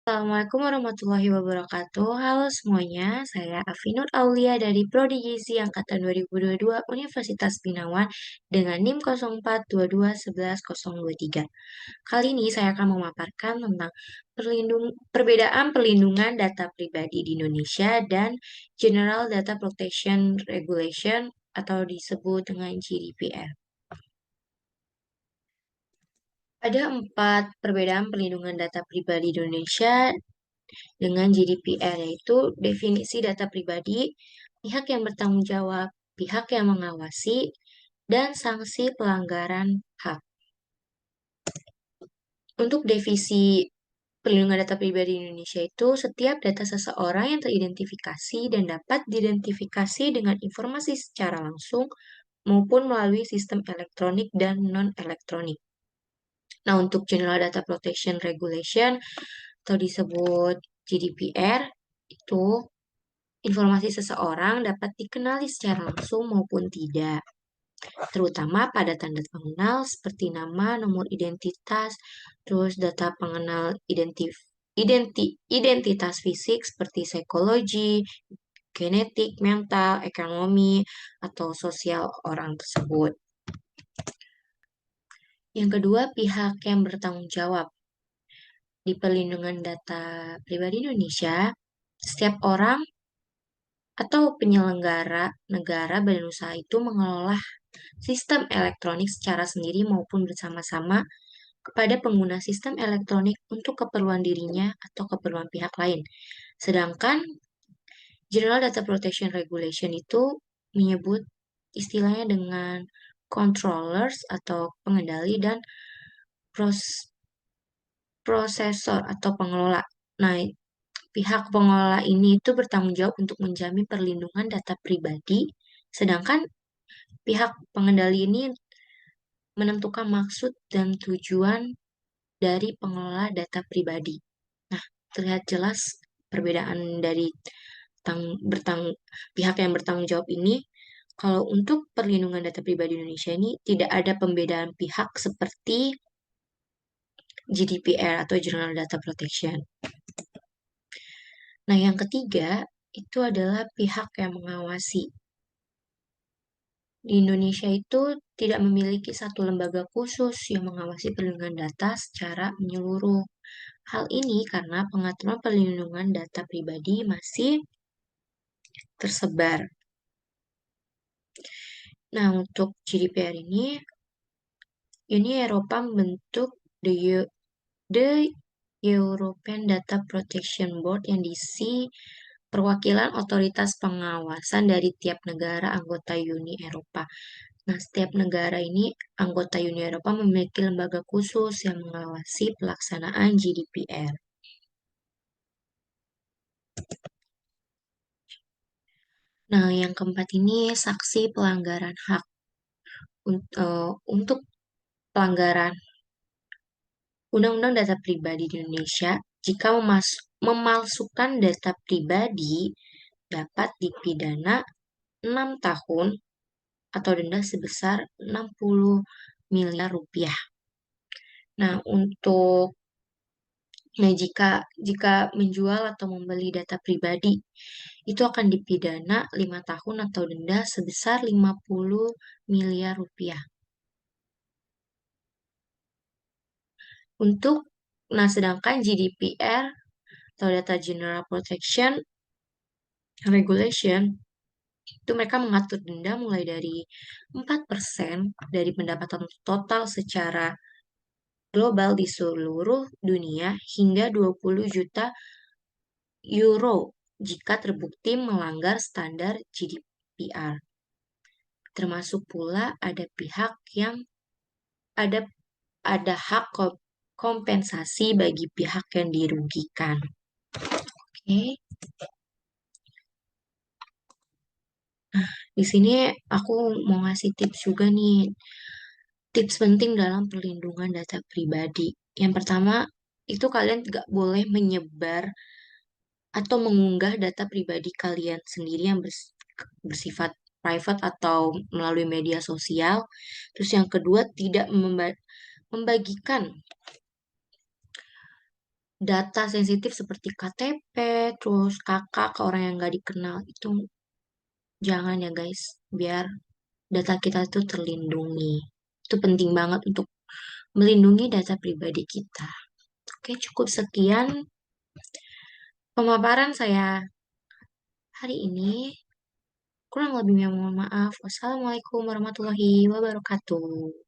Assalamualaikum warahmatullahi wabarakatuh. Halo semuanya, saya Afinur Aulia dari Prodi Gizi Angkatan 2022 Universitas Binawan dengan NIM 0422111023. Kali ini saya akan memaparkan tentang perbedaan perlindungan data pribadi di Indonesia dan General Data Protection Regulation atau disebut dengan GDPR. Ada 4 perbedaan perlindungan data pribadi di Indonesia dengan GDPR, yaitu definisi data pribadi, pihak yang bertanggung jawab, pihak yang mengawasi, dan sanksi pelanggaran hak. Untuk definisi perlindungan data pribadi di Indonesia itu, setiap data seseorang yang teridentifikasi dan dapat diidentifikasi dengan informasi secara langsung maupun melalui sistem elektronik dan non-elektronik. Nah, untuk General Data Protection Regulation atau disebut GDPR, itu informasi seseorang dapat dikenali secara langsung maupun tidak, terutama pada tanda pengenal seperti nama, nomor identitas, terus data pengenal identitas fisik seperti psikologi, genetik, mental, ekonomi, atau sosial orang tersebut. Yang kedua, pihak yang bertanggung jawab. Di perlindungan data pribadi Indonesia, setiap orang atau penyelenggara negara badan usaha itu mengelola sistem elektronik secara sendiri maupun bersama-sama kepada pengguna sistem elektronik untuk keperluan dirinya atau keperluan pihak lain. Sedangkan General Data Protection Regulation itu menyebut istilahnya dengan controllers atau pengendali dan prosesor atau pengelola. Nah, pihak pengelola ini itu bertanggung jawab untuk menjamin perlindungan data pribadi, sedangkan pihak pengendali ini menentukan maksud dan tujuan dari pengelola data pribadi. Nah, terlihat jelas perbedaan dari pihak yang bertanggung jawab ini. Kalau untuk perlindungan data pribadi Indonesia ini tidak ada pembedaan pihak seperti GDPR atau General Data Protection. Nah, yang ketiga itu adalah pihak yang mengawasi. Di Indonesia itu tidak memiliki satu lembaga khusus yang mengawasi perlindungan data secara menyeluruh. Hal ini karena pengaturan perlindungan data pribadi masih tersebar. Nah, untuk GDPR ini, Uni Eropa membentuk The European Data Protection Board yang diisi perwakilan otoritas pengawasan dari tiap negara anggota Uni Eropa. Nah, setiap negara ini, anggota Uni Eropa memiliki lembaga khusus yang mengawasi pelaksanaan GDPR. Nah, yang keempat ini saksi pelanggaran hak. Untuk pelanggaran Undang-Undang Data Pribadi di Indonesia, jika memalsukan data pribadi dapat dipidana 6 tahun atau denda sebesar 60 miliar rupiah. Nah, jika menjual atau membeli data pribadi itu akan dipidana 5 tahun atau denda sebesar 50 miliar rupiah. Sedangkan GDPR atau Data General Protection Regulation itu mereka mengatur denda mulai dari 4% dari pendapatan total secara global di seluruh dunia hingga 20 juta euro jika terbukti melanggar standar GDPR. Termasuk pula ada pihak yang ada hak kompensasi bagi pihak yang dirugikan. Oke. Nah, di sini aku mau ngasih tips juga nih. Tips penting dalam perlindungan data pribadi. Yang pertama, itu kalian nggak boleh menyebar atau mengunggah data pribadi kalian sendiri yang bersifat private atau melalui media sosial. Terus yang kedua, tidak membagikan data sensitif seperti KTP, terus kakak ke orang yang nggak dikenal itu jangan ya guys, biar data kita itu terlindungi. Itu penting banget untuk melindungi data pribadi kita. Oke, cukup sekian pemaparan saya hari ini. Kurang lebihnya mohon maaf. Wassalamualaikum warahmatullahi wabarakatuh.